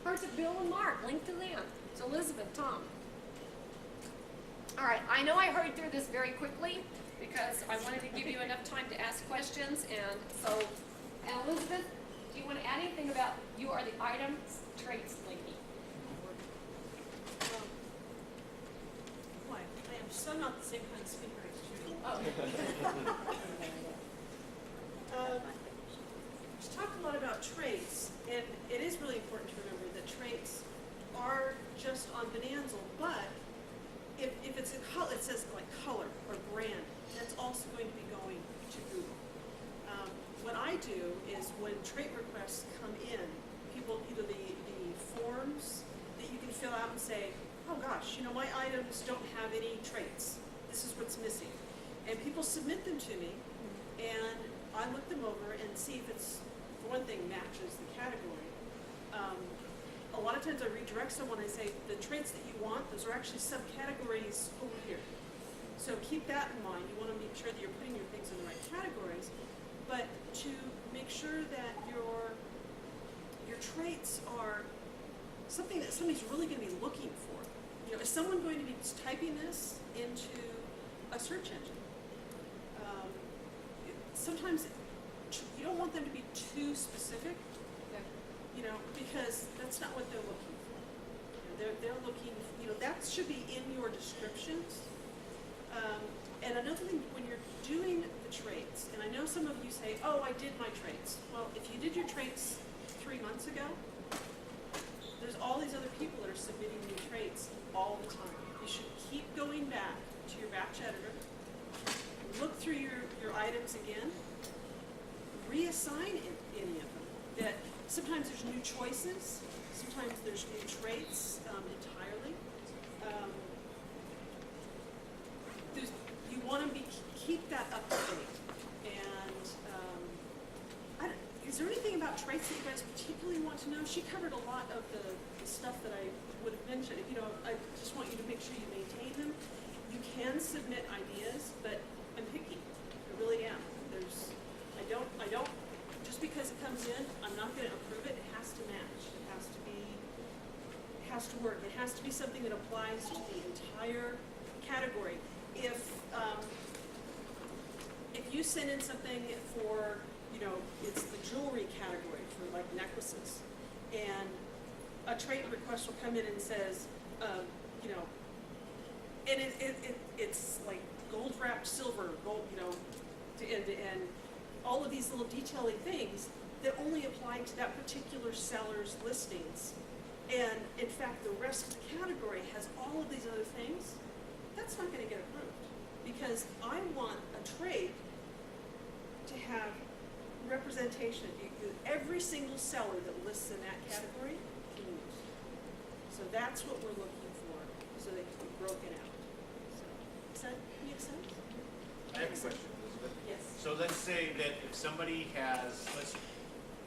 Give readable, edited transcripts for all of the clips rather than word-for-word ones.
Or to Bill and Mark, link to them. It's Elizabeth, Tom. All right, I know I hurried through this very quickly because I wanted to give you enough time to ask questions, and so, and Elizabeth, do you want to add anything about, you are the item traits lady? Why? I am so not the same kind of speaker as Judy. Oh. She's talked a lot about traits, and it is really important to remember that traits are just on Bonanza, but if it's a color, it says like color or brand, that's also going to be going to Google. What I do is when trait requests come in, people, either the forms that you can fill out and say, oh gosh, you know, my items don't have any traits. This is what's missing. And people submit them to me, and I look them over and see if it's, for one thing, matches the category. A lot of times I redirect someone, I say, the traits that you want, those are actually subcategories over here. So keep that in mind. You want to make sure that you're putting your things in the right categories. But to make sure that your traits are something that somebody's really going to be looking for. You know, is someone going to be typing this into a search engine? Sometimes you don't want them to be too specific, you know, because that's not what they're looking for. You know, they're looking, you know, that should be in your descriptions. And another thing, when you're doing the traits, and I know some of you say, oh, I did my traits. Well, if you did your traits 3 months ago, there's all these other people that are submitting new traits all the time. You should keep going back to your batch editor, look through your items again, reassign any of them. That sometimes there's new choices, sometimes there's new traits entirely. You want to keep that up to date. And is there anything about traits that you guys particularly want to know? She covered a lot of the stuff that I would have mentioned. You know, I just want you to make sure you maintain them. You can submit ideas, but I'm picky. I really am. I don't, just because it comes in, I'm not going to approve it. It has to match. It has to work. It has to be something that applies to the entire category. If you send in something for, you know, it's the jewelry category for like necklaces, and a trait request will come in and says, you know, and it's like gold wrapped silver, gold, you know, and all of these little detailing things that only apply to that particular seller's listings. And in fact, the rest of the category has all of these other things. That's not going to get approved, because I want a trait to have representation. Every single seller that lists in that category can use. So that's what we're looking for, so they can be broken out. So, does that make sense? I have a question, Elizabeth. Yes. So let's say that if somebody has, let's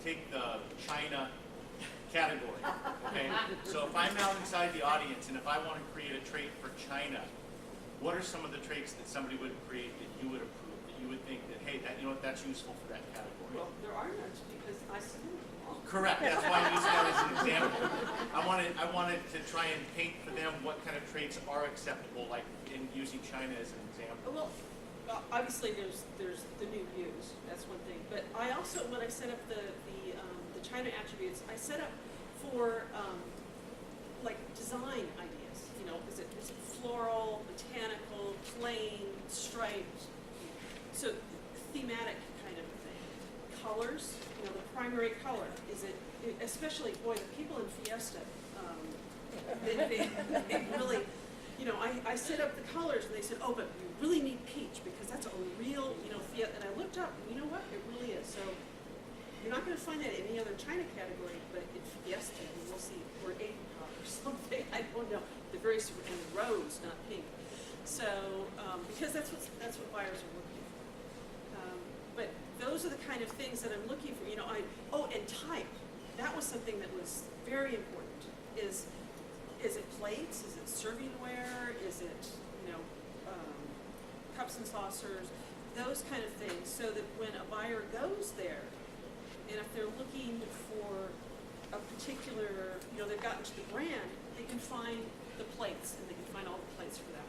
take the China category, okay? So if I'm out inside the audience and if I want to create a trait for China, what are some of the traits that somebody would create that you would approve, that you would think that, hey, that, you know what, that's useful for that category? Well, there are none, because I submitted them all. Correct, that's why I'm using that as an example. I wanted to try and paint for them what kind of traits are acceptable, like in using China as an example. Well, obviously there's the new views, that's one thing. But I also, when I set up the China attributes, I set up for like design ideas. You know, is it floral, botanical, plain, striped? So thematic kind of thing. Colors, you know, the primary color. Is it, especially, boy, the people in Fiesta, they really, you know, I set up the colors and they said, oh, but you really need peach because that's a real, you know, Fiesta. And I looked up and you know what, it really is. So you're not going to find that in any other China category, but in Fiesta, and we'll see, or apricot or something, I don't know. The very, and rose, not pink. So, because that's what buyers are looking for. But those are the kind of things that I'm looking for. You know, and type. That was something that was very important. Is it plates? Is it servingware? Is it, you know, cups and saucers? Those kind of things, so that when a buyer goes there, and if they're looking for a particular, you know, they've gotten to the brand, they can find the plates, and they can find all the plates for that.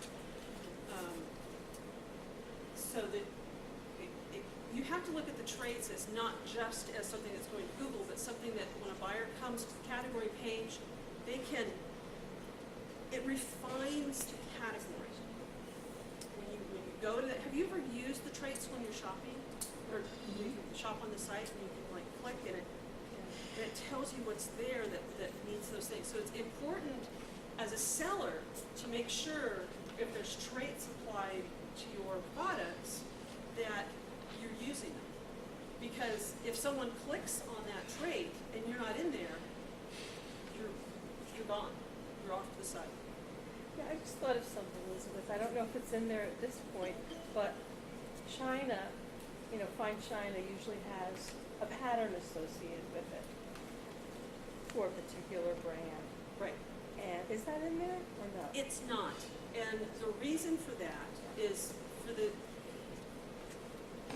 So that you have to look at the traits as not just as something that's going to Google, but something that when a buyer comes to the category page, they can, it refines the category. When you go to that, have you ever used the traits when you're shopping? Or you shop on the site and you can like click in it, and it tells you what's there that meets those things. So it's important as a seller to make sure if there's traits applied to your products that you're using them. Because if someone clicks on that trait and you're not in there, you're gone. You're off to the side. Yeah, I just thought of something, Elizabeth. I don't know if it's in there at this point, but China, you know, Fine China usually has a pattern associated with it for a particular brand. Right. And is that in there or no? It's not. And the reason for that is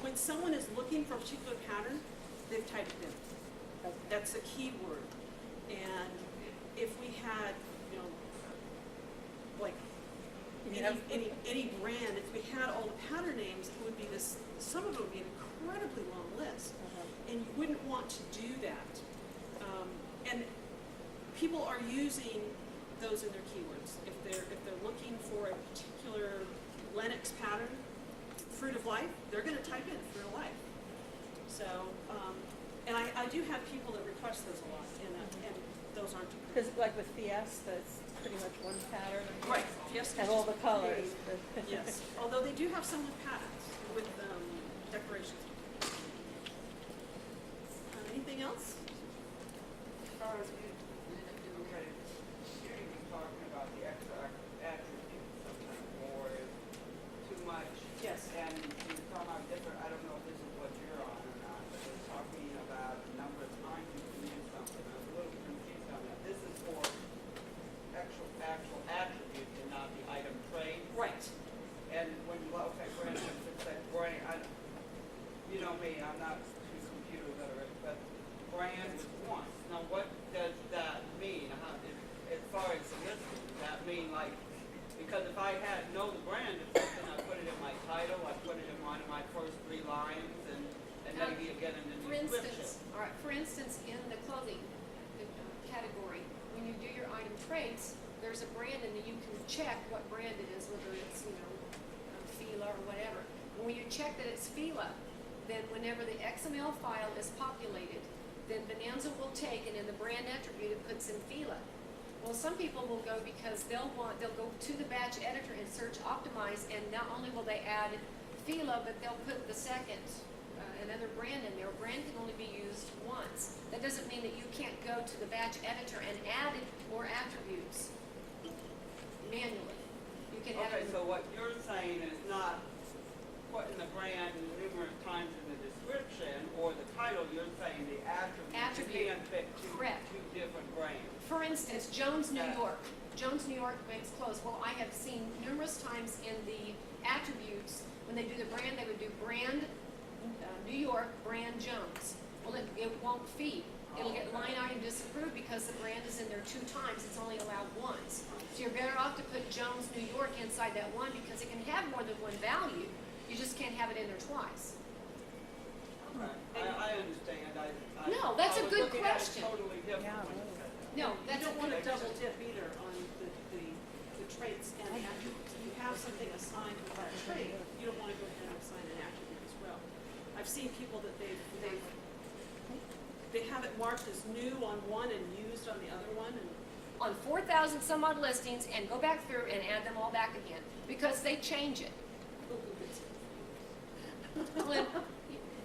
when someone is looking for a particular pattern, they've typed it in. Okay. That's a key word. And if we had, you know, like any brand, if we had all the pattern names, it would be this, some of it would be an incredibly long list. Uh-huh. And you wouldn't want to do that. And people are using those in their keywords. If they're looking for a particular Lennox pattern, fruit of life, they're going to type in fruit of life. So, and I do have people that request those a lot, and those aren't. Because like with Fiesta, it's pretty much one pattern. Right. Yes. And all the colors. Yes. Although they do have some with patterns, with decorations. Anything else? Okay, here you were talking about the extra attributes sometimes, or too much. Yes. And you were talking about different, I don't know if this is what you're on or not, but you're talking about the number of times you can use something. I'm a little confused on that. This is for actual attributes and not the item trade. Right. And when you, okay, for instance, it said brand, you know me, I'm not too computer literate, but brand was once. Now what does that mean? As far as the listing, does that mean like, because if I had know the brand of something, I put it in my title, I put it in one of my first 3 lines, and maybe again in the description. For instance, in the clothing category, when you do your item traits, there's a brand and you can check what brand it is, whether it's, you know, Fila or whatever. And when you check that it's Fila, then whenever the XML file is populated, then Bonanza will take and in the brand attribute it puts in Fila. Well, some people will go because they'll go to the batch editor and search optimize, and not only will they add Fila, but they'll put the second, another brand in there. A brand can only be used once. That doesn't mean that you can't go to the batch editor and add more attributes manually. You can add Okay, them. so what you're saying is not putting the brand numerous times in the description or the title, you're saying the attribute. You can't pick two different brands. For instance, Jones, New Yeah. York. Jones, New York makes clothes. Well, I have seen numerous times in the attributes, when they do the brand, they would do brand New York, brand Jones. Well, it won't feed. It'll get line item disapproved because the brand is in there 2 times. It's only allowed once. So you're better off to put Jones, New York inside that one because it can have more than one value. You just can't have it in there twice. Okay, I understand. No, that's a good question. I was looking at it totally different Yeah, when you said that. No, You that's don't want to Okay. double dip either on the traits and the attributes. If you have something assigned with that trait, you don't want to go ahead and assign an attribute as well. I've seen people that they have it marked as new on one and used on the other one, and on 4,000 some odd listings and go back through and add them all back again because they change it.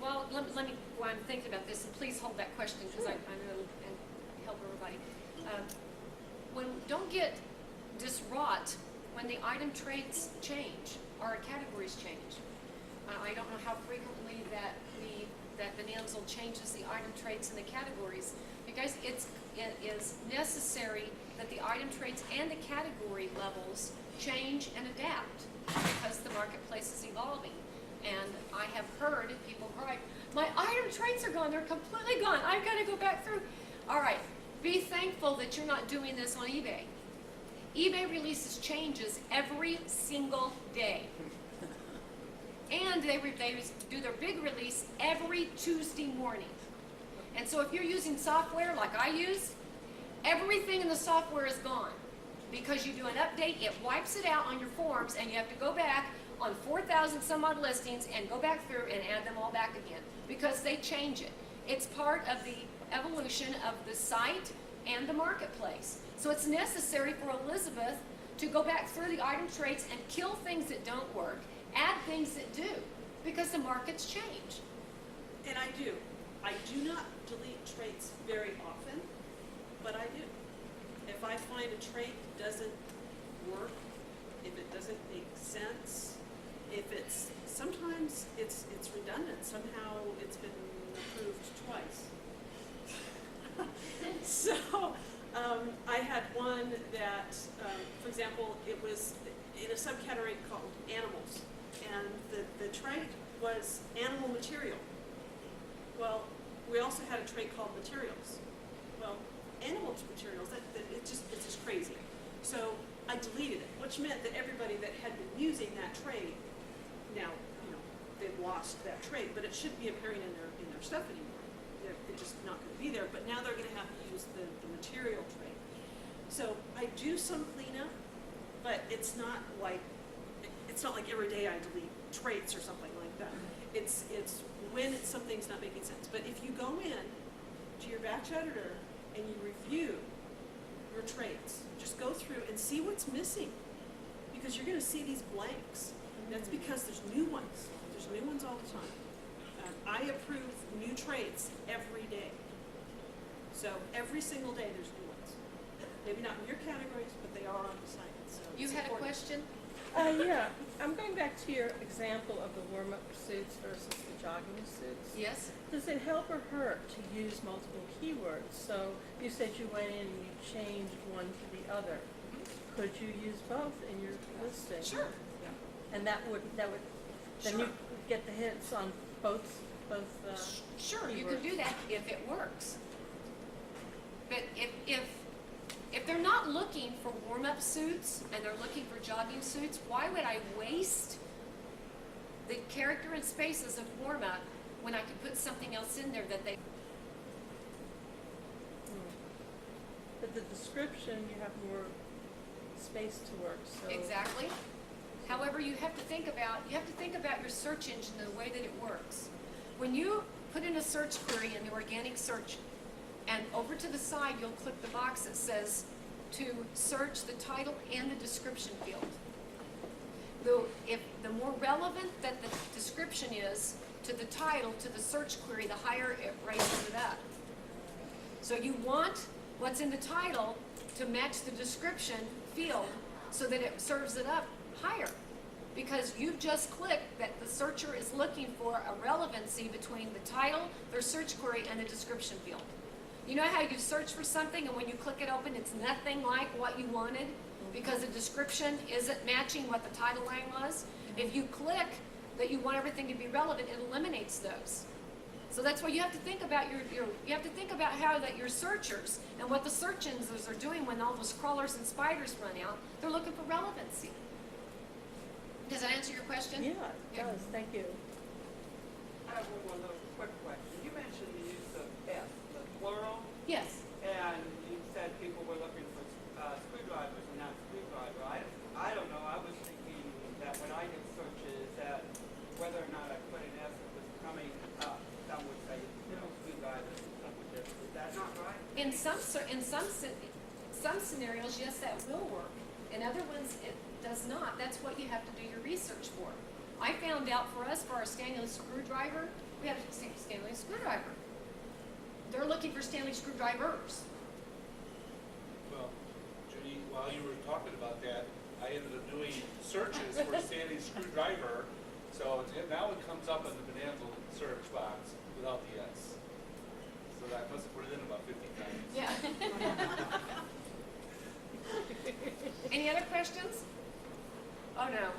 Well, let me, while I'm thinking about this, and please hold that question because I'm going to help everybody. Don't get distraught when the item traits change or categories change. I don't know how frequently that Bonanza changes the item traits and the categories because it is necessary that the item traits and the category levels change and adapt because the marketplace is evolving. And I have heard people cry, my item traits are gone, they're completely gone, I've got to go back through. All right, Be thankful that you're not doing this on eBay. eBay releases changes every single day. And they do their big release every Tuesday morning. And so if you're using software like I use, everything in the software is gone. Because you do an update, it wipes it out on your forms, and you have to go back on 4,000 some odd listings and go back through and add them all back again. Because they change it. It's part of the evolution of the site and the marketplace. So it's necessary for Elizabeth to go back through the item traits and kill things that don't work, add things that do, because the markets change. And I do. I do not delete traits very often, but I do. If I find a trait doesn't work, if it doesn't make sense, if it's, sometimes it's redundant, somehow it's been approved twice. So, I had one that, for example, it was in a subcategory called animals, and the trait was animal material. Well, we also had a trait called materials. Well, animal materials, it's just crazy. So I deleted it, which meant that everybody that had been using that trait, now, they've lost that trait, but it shouldn't be appearing in their stuff anymore. They're just not going to be there, but now they're going to have to use the material trait. So I do some cleanup, but it's not like every day I delete traits or something like that. It's when something's not making sense. But if you go in to your batch editor and you review your traits, just go through and see what's missing, because you're going to see these blanks. That's because there's new ones. There's new ones all the time. I approve new traits every day. So every single day there's new ones. Maybe not in your categories, but they are on the site. So You it's had a important. question? Yeah, I'm going back to your example of the warm-up suits versus the jogging suits. Yes? Does it help or hurt to use multiple keywords? So you said you went in and you changed one to the other. Could you use both in your listing? Sure. And that would then Sure. you get the hits on both Sure, you can do that if it works. But if they're not looking for warm-up suits and they're looking for jogging suits, why would I waste the character and spaces of warm-up when I could put something else in there that they... But the description, you have more space to work, so. Exactly. However, you have to think about your search engine and the way that it works. When you put in a search query in the organic search, and over to the side you'll click the box that says to search the title and the description field. The more relevant that the description is to the title, to the search query, the higher it raises it up. So you want what's in the title to match the description field so that it serves it up higher. Because you've just clicked that the searcher is looking for a relevancy between the title, their search query, and the description field. You know how you search for something and when you click it open, it's nothing like what you wanted because the description isn't matching what the title line was? If you click that you want everything to be relevant, it eliminates those. So that's why you have to think about how that your searchers and what the search engines are doing when all those crawlers and spiders run out. They're looking for relevancy. Does that answer your question? Yeah, it does, thank you. I have one little quick question. You mentioned the use of S, the plural, Yes. and you said people were looking for screwdrivers and not screwdriver. I don't know. I was thinking that when I did searches that whether or not I put an S, it was coming up. Some would say, screwdrivers, and some would just, is that not right? In some scenarios, yes, that will work. In other ones, it does not. That's what you have to do your research for. I found out for us, for our Stanley screwdriver, we have a Stanley screwdriver. They're looking for Stanley screwdrivers. Well, Judy, while you were talking about that, I ended up doing searches for Stanley screwdriver, so now it comes up in the Bonanza search box without the S. So I must have put it in about 50 times. Yeah. Any other questions? Oh, no.